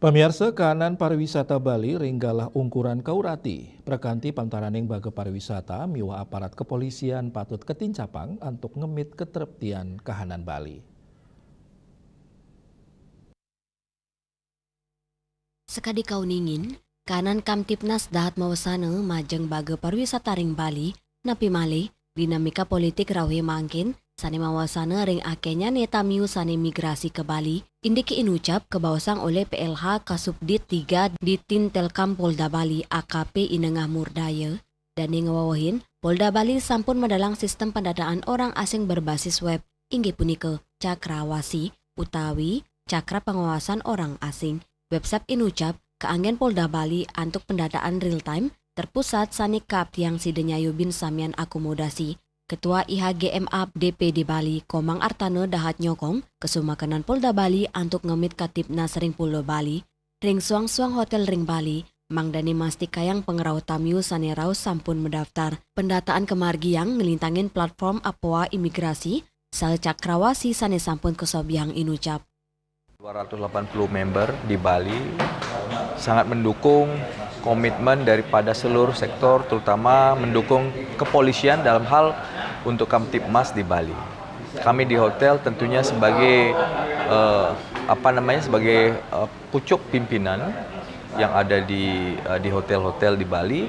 Pemirsa kahanan pariwisata Bali ringgalah ungkuran kaurati. Prakanti pantaraning baga pariwisata miwah aparat kepolisian patut ketincapang untuk ngemit ketertiban kahanan Bali. Sekadi kauningin, kanan Kamtipnas dahat mawasana majeng baga pariwisata ring Bali, napi malih dinamika politik rawe mangkin, sane mawasana ring akenya neta miu sane migrasi ke Bali, indiki inucap kebawasang oleh PLH Kasubdit 3 di Telkam Polda Bali AKP Inengah Murdaya, dan ngawawahin Polda Bali sampun medalang sistem pendataan orang asing berbasis web, inggih punika Cakrawasi utawi Cakra Pengawasan Orang Asing. Website inucap keanggen Polda Bali untuk pendataan real time terpusat sanikap yang sidenya Yubin Samian akomodasi. Ketua IHGMA DPD Bali Komang Artana dahat nyokong kesumakanan Polda Bali untuk ngemit katipna sering Pulau Bali. Ring suang-suang hotel ring Bali, Mang Dani mastikayang pengerau tamiu sanerau sampun mendaftar. Pendataan kemargi yang ngelintangin platform Apua Imigrasi, Sal Cakrawasi sane sampun kesobiang inucap. 280 member di Bali sangat mendukung komitmen daripada seluruh sektor, terutama mendukung kepolisian dalam hal untuk Kamtipmas di Bali. Kami di hotel tentunya sebagai sebagai pucuk pimpinan yang ada di hotel-hotel di Bali,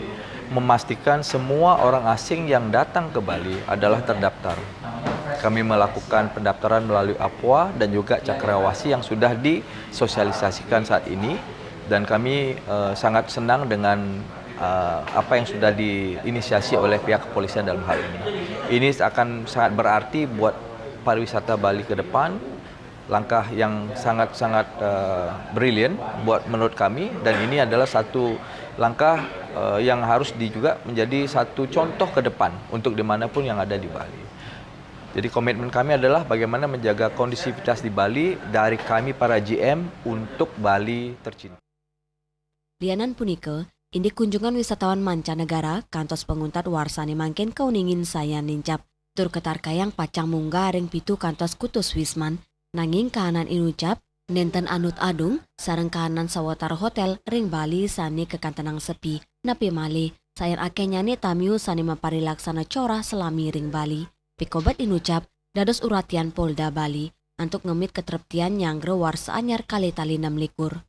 memastikan semua orang asing yang datang ke Bali adalah terdaftar. Kami melakukan pendaftaran melalui Apua dan juga Cakrawasi yang sudah disosialisasikan saat ini, dan kami sangat senang dengan apa yang sudah diinisiasi oleh pihak kepolisian dalam hal ini. Ini akan sangat berarti buat pariwisata Bali ke depan, langkah yang sangat-sangat brilian buat menurut kami, dan ini adalah satu langkah yang harus juga menjadi satu contoh ke depan untuk dimanapun yang ada di Bali. Jadi komitmen kami adalah bagaimana menjaga kondisivitas di Bali dari kami para GM untuk Bali tercinta. Lianan punika, indi kunjungan wisatawan mancanegara kantos penguntat warsani mangkin kauningin saya nincap. Tur ketar kayang pacang munggah ring pitu kantos kutus Wisman, nanging kahanan inucap, nenten anut adung, sareng kahanan sawatar hotel ring Bali sani kekantenang sepi, napi malih, sayan akenyane tamiu sani maparilaksana corah selami ring Bali. Pikobat inucap, dados uratian Polda Bali, untuk ngemit ketertian yang grewar seanyar kali tali 6 likur.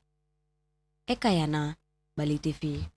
Ekayana, Bali TV.